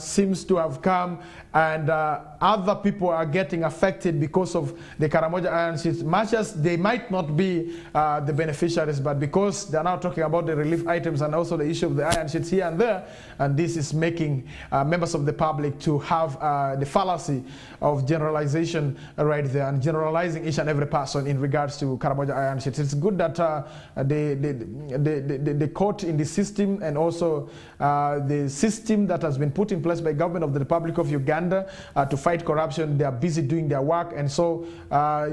seems to have come, and other people are getting affected because of the Karamoja iron sheets, much as they might not be the beneficiaries, but because they're now talking about the relief items and also the issue of the iron sheets here and there, and this is making members of the public to have the fallacy of generalization right there, and generalizing each and every person in regards to Karamoja iron sheets. It's good that the court in the system, and also the system that has been put in place by government of the Republic of Uganda to fight corruption, they are busy doing their work. And so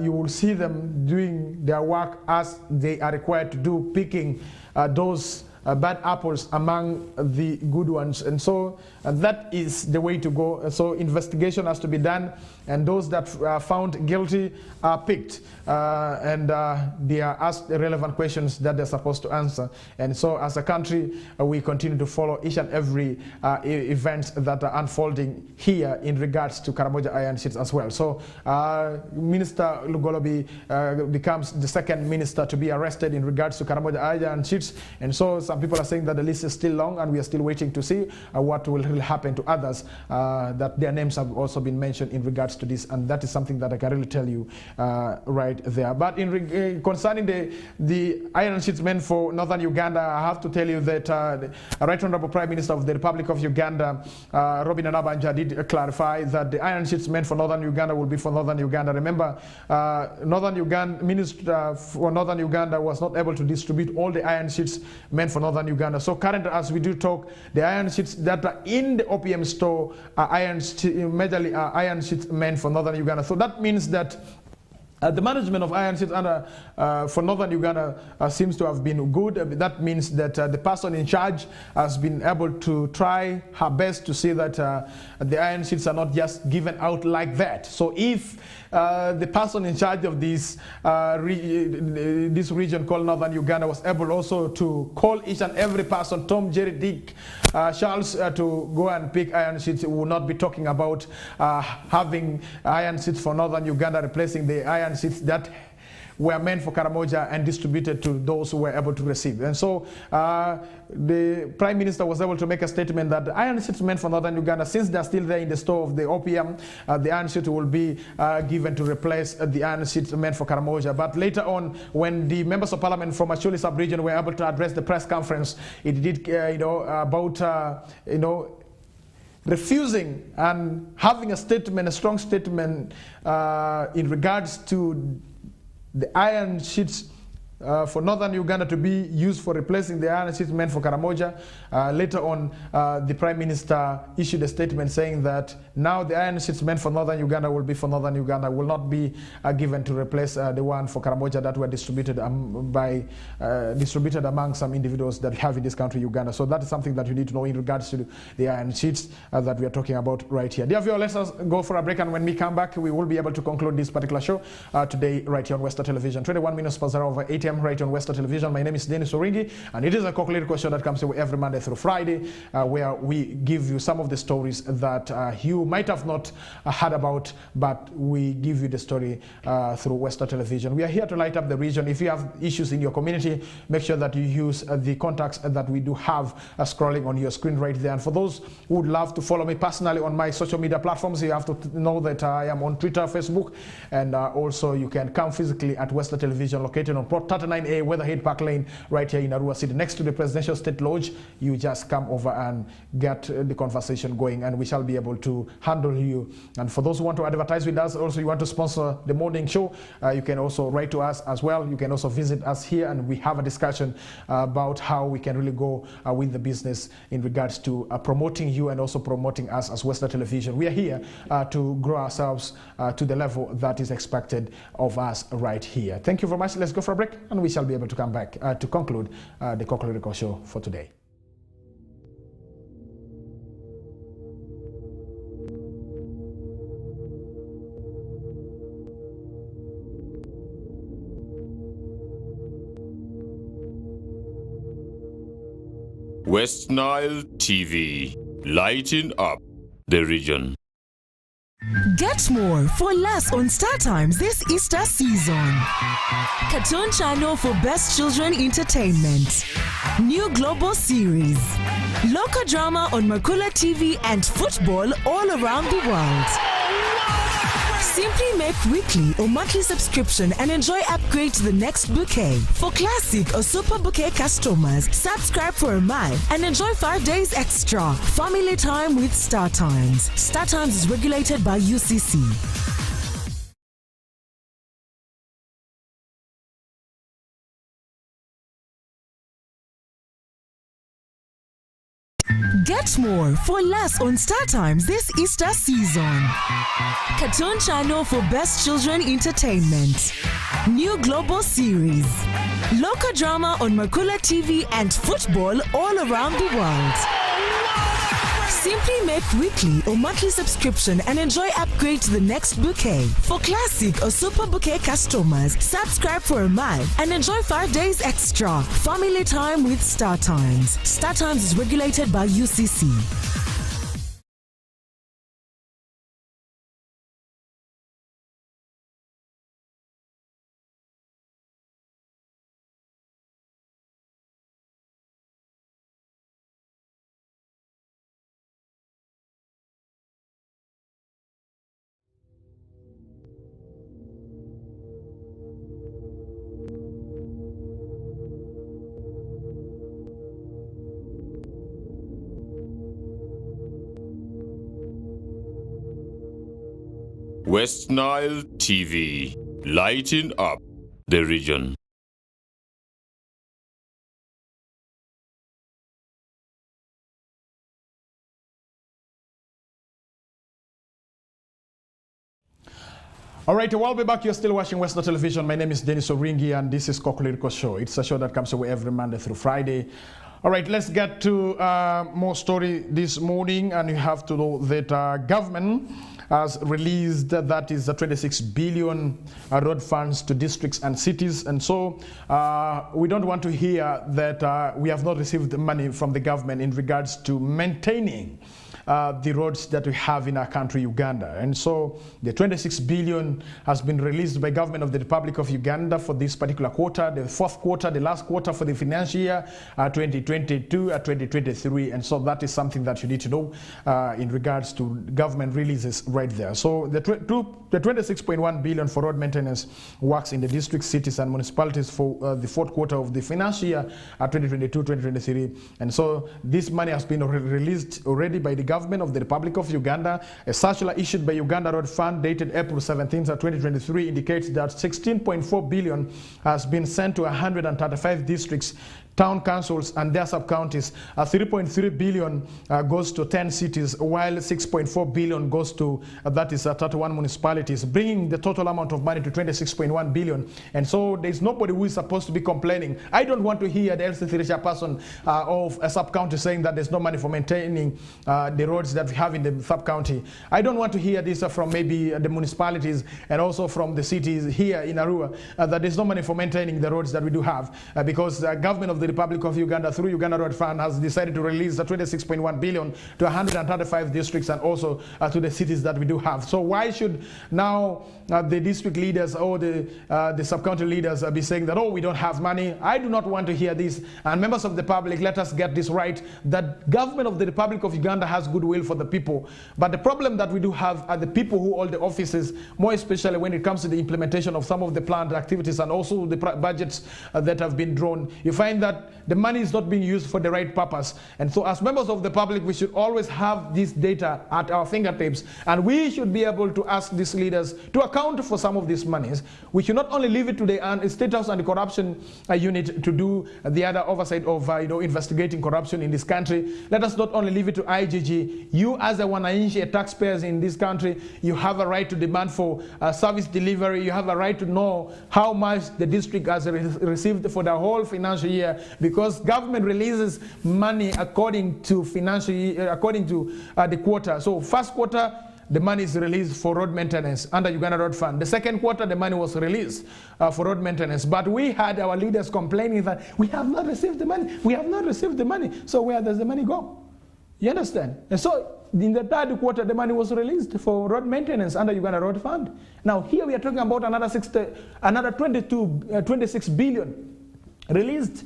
you will see them doing their work as they are required to do, picking those bad apples among the good ones. And so that is the way to go. So investigation has to be done, and those that are found guilty are picked, and they are asked the relevant questions that they're supposed to answer. And so as a country, we continue to follow each and every events that are unfolding here in regards to Karamoja Iron Sheets as well. So Minister Lugolobi becomes the second minister to be arrested in regards to Karamoja Iron Sheets. And so some people are saying that the list is still long, and we are still waiting to see what will happen to others, that their names have also been mentioned in regards to this. And that is something that I can really tell you right there. But in concerning the Iron Sheets men for Northern Uganda, I have to tell you that the Right Honorable Prime Minister of the Republic of Uganda, Robin Anabanja, did clarify that the Iron Sheets meant for Northern Uganda will be for Northern Uganda. Remember, Northern Uganda, Minister for Northern Uganda was not able to distribute all the Iron Sheets meant for Northern Uganda. So currently, as we do talk, the Iron Sheets that are in the OPM store are majorly Iron Sheets meant for Northern Uganda. So that means that the management of Iron Sheets for Northern Uganda seems to have been good. That means that the person in charge has been able to try her best to see that the Iron Sheets are not just given out like that. So if the person in charge of this region called Northern Uganda was able also to call each and every person, Tom, Jerry, Dick, Charles, to go and pick Iron Sheets, we will not be talking about having Iron Sheets for Northern Uganda replacing the Iron Sheets that were meant for Karamoja and distributed to those who were able to receive. And so the Prime Minister was able to make a statement that the Iron Sheets meant for Northern Uganda, since they're still there in the store of the OPM, the Iron Sheet will be given to replace the Iron Sheets meant for Karamoja. But later on, when the members of parliament from Acholi sub-region were able to address the press conference, it did, refusing and having a statement, a strong statement in regards to the Iron Sheets for Northern Uganda to be used for replacing the Iron Sheets meant for Karamoja. Later on, the Prime Minister issued a statement saying that now the Iron Sheets meant for Northern Uganda will be for Northern Uganda, will not be given to replace the one for Karamoja that were distributed distributed among some individuals that have in this country, Uganda. So that is something that you need to know in regards to the Iron Sheets that we are talking about right here. Dear viewers, let us go for a break, and when we come back, we will be able to conclude this particular show today right here on Western Television. 21 minutes past over 8 a.m. right on Western Television. My name is Denis Oringi, and it is a Kokoliriko show that comes your way every Monday through Friday, where we give you some of the stories that you might have not heard about, but we give you the story through Western Television. We are here to light up the region. If you have issues in your community, make sure that you use the contacts that we do have scrolling on your screen right there. And for those who would love to follow me personally on my social media platforms, you have to know that I am on Twitter, Facebook, and also you can come physically at Western Television, located on Plot 39A, Weatherhead Park Lane, right here in Arua City, next to the Presidential State Lodge. You just come over and get the conversation going, and we shall be able to handle you. And for those who want to advertise with us, also you want to sponsor the morning show, you can also write to us as well. You can also visit us here, and we have a discussion about how we can really go with the business in regards to promoting you and also promoting us as Western Television. We are here to grow ourselves to the level that is expected of us right here. Thank you very much. Let's go for a break, and we shall be able to come back to conclude the Kokoliriko show for today. West Nile TV, lighting up the region. Get more for less on Star Times this Easter season. Cartoon channel for best children entertainment. New global series. Local drama on Merkula TV and football all around the world. Simply make weekly or monthly subscription and enjoy upgrade to the next bouquet. For classic or super bouquet customers, subscribe for a month and enjoy 5 days extra. Family time with Star Times. Star Times is regulated by UCC. Get more for less on Star Times this Easter season. Cartoon channel for best children entertainment. New global series. Local drama on Markula TV and football all around the world. Simply make weekly or monthly subscription and enjoy upgrade to the next bouquet. For classic or super bouquet customers, subscribe for a month and enjoy 5 days extra. Family time with Star Times. Star Times is regulated by UCC. West Nile TV, lighting up the region. All right, we'll be back. You're still watching West Nile Television. My name is Denis Oringi, and this is Kokoliriko Show. It's a show that comes away every Monday through Friday. All right, let's get to more story this morning, and you have to know that government has released that is 26 billion road funds to districts and cities, and so we don't want to hear that we have not received money from the government in regards to maintaining the roads that we have in our country, Uganda. And so the 26 billion has been released by government of the Republic of Uganda for this particular quarter, the fourth quarter, the last quarter for the financial year 2022-2023. And so that is something that you need to know in regards to government releases right there. So the 26.1 billion for road maintenance works in the districts, cities and municipalities for the fourth quarter of the financial year 2022-2023. And so this money has been released already by the government of the Republic of Uganda. A circular issued by Uganda Road Fund dated April 17, 2023 indicates that 16.4 billion has been sent to 135 districts, town councils and their sub-counties. 3.3 billion goes to 10 cities, while 6.4 billion goes to, that is 31 municipalities, bringing the total amount of money to 26.1 billion. And so there's nobody who is supposed to be complaining. I don't want to hear the LC3 chairperson of a sub-county saying that there's no money for maintaining the roads that we have in the sub-county. I don't want to hear this from maybe the municipalities and also from the cities here in Arua, that there's no money for maintaining the roads that we do have, because the government of the Republic of Uganda through Uganda Road Fund has decided to release the 26.1 billion to 135 districts and also to the cities that we do have. So why should now the district leaders or the sub-county leaders be saying that, oh, we don't have money? I do not want to hear this. And members of the public, let us get this right, that government of the Republic of Uganda has goodwill for the people. But the problem that we do have are the people who hold the offices, more especially when it comes to the implementation of some of the planned activities and also the budgets that have been drawn. You find that the money is not being used for the right purpose. And so as members of the public, we should always have this data at our fingertips, and we should be able to ask these leaders to account for some of these monies. We should not only leave it to the State House Anti-Corruption Unit to do the other oversight of investigating corruption in this country. Let us not only leave it to IGG. You as a wananchi, taxpayers in this country, you have a right to demand for service delivery. You have a right to know how much the district has received for the whole financial year, because government releases money according to financial year, according to the quarter. So first quarter, the money is released for road maintenance under Uganda Road Fund. The second quarter, the money was released for road maintenance. But we had our leaders complaining that we have not received the money. We have not received the money. So where does the money go? You understand? And so in the third quarter, the money was released for road maintenance under Uganda Road Fund. Now here we are talking about another 26 billion released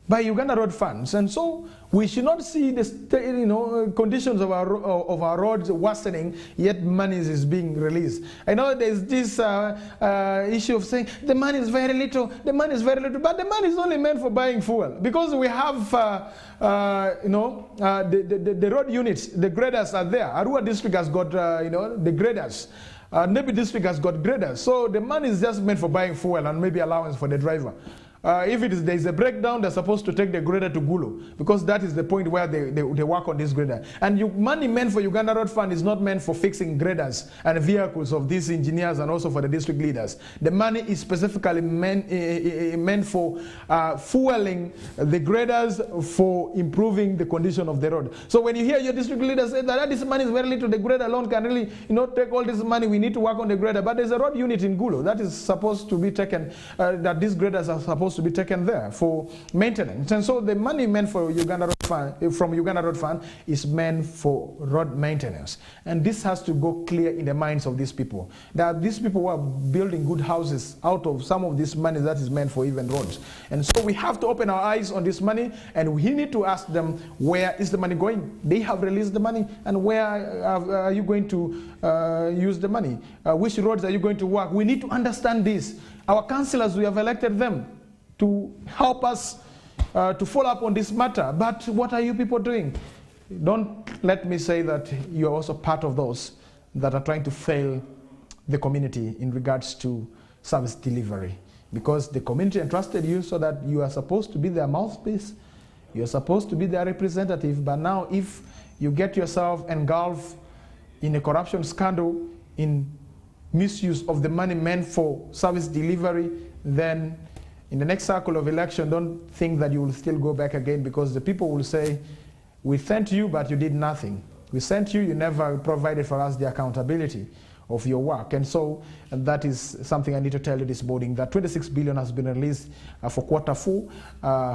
by Uganda Road Funds. And so we should not see the conditions of our roads worsening, yet money is being released. I know there's this issue of saying the money is very little, but the money is only meant for buying fuel, because we have the road units, the graders are there. Arua district has got the graders. Nebi district has got graders. So the money is just meant for buying fuel and maybe allowance for the driver. there's a breakdown, they're supposed to take the grader to Gulu, because that is the point where they work on this grader. And money meant for Uganda Road Fund is not meant for fixing graders and vehicles of these engineers and also for the district leaders. The money is specifically meant for fueling the graders for improving the condition of the road. So when you hear your district leaders say that this money is very little, the grader alone can really take all this money, we need to work on the grader. But there's a road unit in Gulu that is supposed to be taken, that these graders are supposed to be taken there for maintenance. And so the money meant for Uganda Road Fund, from Uganda Road Fund, is meant for road maintenance. And this has to go clear in the minds of these people, that these people who are building good houses out of some of this money that is meant for even roads. And so we have to open our eyes on this money, and we need to ask them, where is the money going? They have released the money, and where are you going to use the money? Which roads are you going to work? We need to understand this. Our councillors, we have elected them to help us to follow up on this matter. But what are you people doing? Don't let me say that you are also part of those that are trying to fail the community in regards to service delivery. Because the community entrusted you so that you are supposed to be their mouthpiece, you are supposed to be their representative. But now if you get yourself engulfed in a corruption scandal, in misuse of the money meant for service delivery, then in the next cycle of election, don't think that you will still go back again, because the people will say, we sent you, but you did nothing. We sent you, you never provided for us the accountability of your work. And so that is something I need to tell you this morning, that 26 billion has been released for quarter 4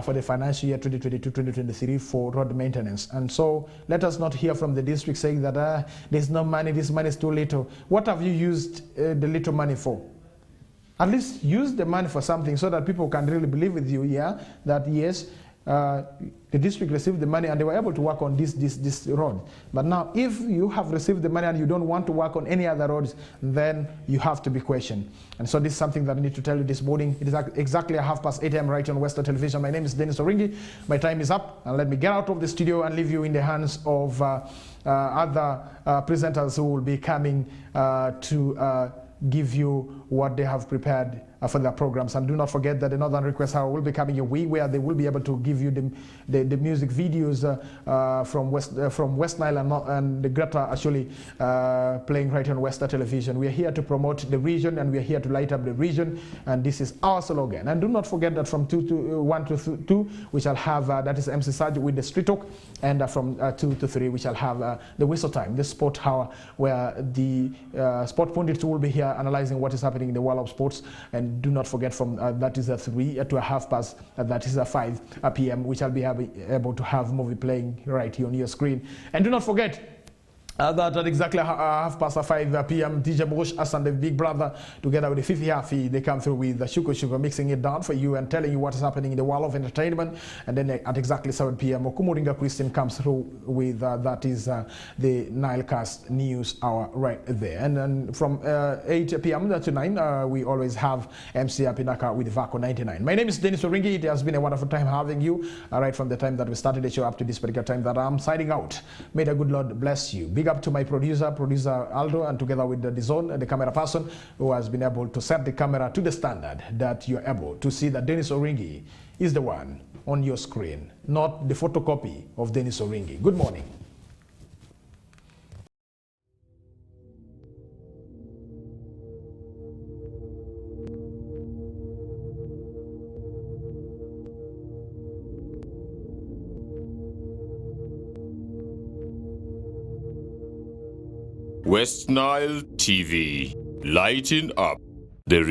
for the financial year 2022-2023 for road maintenance. And so let us not hear from the district saying that there's no money, this money is too little. What have you used the little money for? At least use the money for something so that people can really believe with you, that yes, the district received the money and they were able to work on this road. But now, if you have received the money and you don't want to work on any other roads, then you have to be questioned. And so this is something that I need to tell you this morning. It is exactly 8:30 a.m. right on Western Television. My name is Denis Oringi. My time is up, and let me get out of the studio and leave you in the hands of other presenters who will be coming to give you what they have prepared for their programs. And do not forget that the Northern Request Hour will be coming your way, where they will be able to give you the music videos from West Nile and the Greater actually playing right on Western Television. We are here to promote the region, and we are here to light up the region, and this is our slogan. And do not forget that from 1 to 2 we shall have that is MC Sarge with the Street Talk, and from 2 to 3 we shall have the Whistle Time, the sport hour, where the sport pundits will be here analyzing what is happening in the world of sports. And do not forget from that is 3 to 5:30, that is 5 p.m. we shall be able to have movie playing right here on your screen. And do not forget that at exactly 5:30 p.m. DJ Bush, us and the Big Brother, together with the Fifi Hafi, they come through with the Sugar, mixing it down for you and telling you what is happening in the world of entertainment. And then at exactly 7 p.m. Okumuringa Christian comes through with that is the Nilecast News Hour right there. And then from 8 p.m. to 9, we always have MC Apinaka with Vaco 99. My name is Denis Oringi. It has been a wonderful time having you right from the time that we started the show up to this particular time that I'm signing out. May the good Lord bless you. Big up to my producer Aldo, and together with the DAZN, the camera person, who has been able to set the camera to the standard that you're able to see that Denis Oringi is the one on your screen, not the photocopy of Denis Oringi. Good morning. West Nile TV, lighting up the region.